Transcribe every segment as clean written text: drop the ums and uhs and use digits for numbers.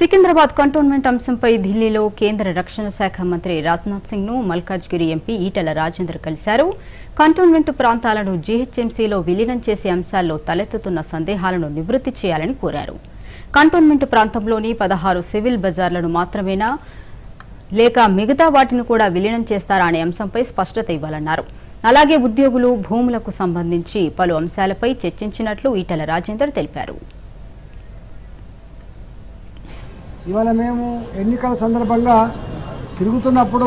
Secunderabad cantonment అంశంపై ఢిల్లీలో కేంద్ర రక్షణ శాఖ మంత్రి రాజ్నాథ్ సింగ్ ను మల్కాజ్గిరి ఎంపీ ఈటెల రాజేందర్ కలిశారు. కంటోన్మెంట్ ప్రాంతాలను జీహెచ్ఎంసీలో విలీనం చేసే అంశాల్లో తలెత్తుతున్న సందేహాలను నివృత్తి చేయాలని కోరారు. కంటోన్మెంట్ ప్రాంతంలోని 16 సివిల్ బజార్లను మాత్రమేనా లేక మిగతా వాటిని కూడా విలీనం చేస్తారా అనే అంశంపై స్పష్టత ఇవ్వాలన్నారు. అలాగే ఉద్యోగులు, భూములకు సంబంధించి పలు అంశాలపై చర్చించినట్లు ఈటెల రాజేందర్ తెలిపారు. ఇవాళ మేము ఎన్నికల సందర్భంగా తిరుగుతున్నప్పుడు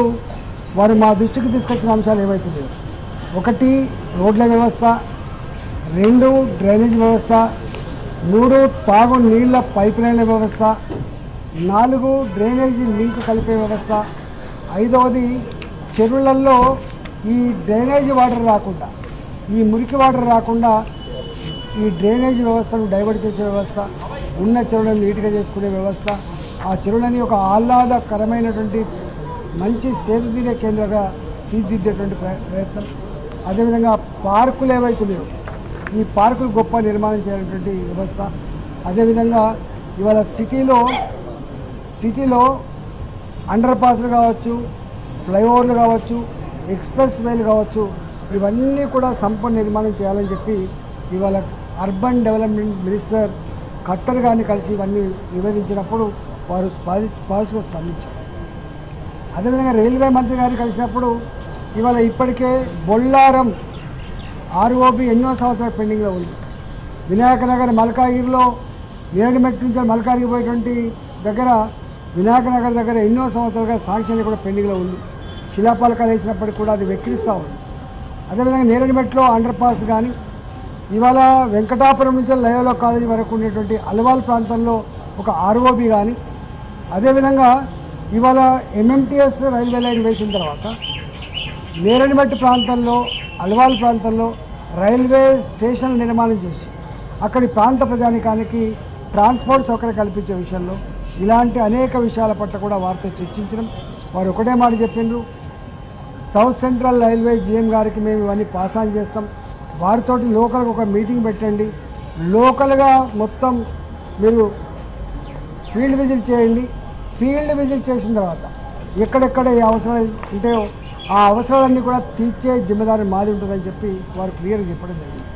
వారు మా దృష్టికి తీసుకొచ్చిన అంశాలు ఏవైతున్నాయో, 1 రోడ్ల వ్యవస్థ, 2 డ్రైనేజ్ వ్యవస్థ, 3 తాగు నీళ్ల పైప్ లైన్ల వ్యవస్థ, 4 డ్రైనేజీ లింక్ కలిపే వ్యవస్థ, 5వది చెరువులలో ఈ డ్రైనేజీ వాటర్ రాకుండా, ఈ మురికి వాటర్ రాకుండా ఈ డ్రైనేజీ వ్యవస్థను డైవర్ట్ చేసే వ్యవస్థ, ఉన్న చెరువులను నీట్గా చేసుకునే వ్యవస్థ, ఆ చెరువులని ఒక ఆహ్లాదకరమైనటువంటి మంచి సేతుతీరే కేంద్రంగా తీర్చిదిద్దేటువంటి ప్రయత్నం. అదేవిధంగా పార్కులు ఏవైతున్నాయో ఈ పార్కులు గొప్ప నిర్మాణం చేయాలనేటువంటి వ్యవస్థ. అదేవిధంగా ఇవాళ సిటీలో అండర్ పాస్లు కావచ్చు, ఫ్లైఓవర్లు కావచ్చు, ఎక్స్ప్రెస్ వేలు కావచ్చు, ఇవన్నీ కూడా సంపూర్ణ నిర్మాణం చేయాలని చెప్పి ఇవాళ అర్బన్ డెవలప్మెంట్ మినిస్టర్ ఖట్టర్ గారిని కలిసి ఇవన్నీ నివేదించినప్పుడు వారు పాజిటివ్గా స్పందించారు. అదేవిధంగా రైల్వే మంత్రి గారిని కలిసినప్పుడు ఇవాళ ఇప్పటికే బొల్లారం ఆర్ఓబి ఎన్నో సంవత్సరాలు పెండింగ్లో ఉంది. వినాయకనగర్ మల్కాగిరిలో నేరడిమెట్ నుంచి మల్కాగిరి పోయేటువంటి దగ్గర వినాయకనగర్ దగ్గర ఎన్నో సంవత్సరాలుగా శాంక్షన్ కూడా పెండింగ్లో ఉంది. శిలాపాలకాలు వేసినప్పటికీ కూడా అది వెక్కిరిస్తూ ఉంది. అదేవిధంగా నేరడిమెట్లో అండర్ పాస్ కానీ, ఇవాళ వెంకటాపురం నుంచి లయోలా కాలేజీ వరకు ఉండేటువంటి అల్వాల్ ప్రాంతంలో ఒక ఆర్ఓబి కానీ, అదేవిధంగా ఇవాళ ఎంఎంటీఎస్ రైల్వే లైన్ వేసిన తర్వాత నేరడిమెట్ ప్రాంతంలో, అల్వాల్ ప్రాంతంలో రైల్వే స్టేషన్ నిర్మాణం చేసి అక్కడి ప్రాంత ప్రజానికానికి ట్రాన్స్పోర్ట్ సౌకర్యం కల్పించే విషయంలో ఇలాంటి అనేక విషయాల పట్ల కూడా వారితో చర్చించడం. వారు ఒకటే మాట చెప్పిండ్రు, సౌత్ సెంట్రల్ రైల్వే జీఎం గారికి మేము ఇవన్నీ పాస్ ఆన్ చేస్తాం, వారితోటి లోకల్గా ఒక మీటింగ్ పెట్టండి, లోకల్గా మొత్తం మీరు ఫీల్డ్ విజిట్ చేయండి. ఫీల్డ్ విజిట్ చేసిన తర్వాత ఎక్కడెక్కడ ఏ అవసరాలు ఉంటాయో ఆ అవసరాలన్నీ కూడా తీర్చే జిమ్మదారి మాది ఉంటుందని చెప్పి వారు క్లియర్గా చెప్పడం జరిగింది.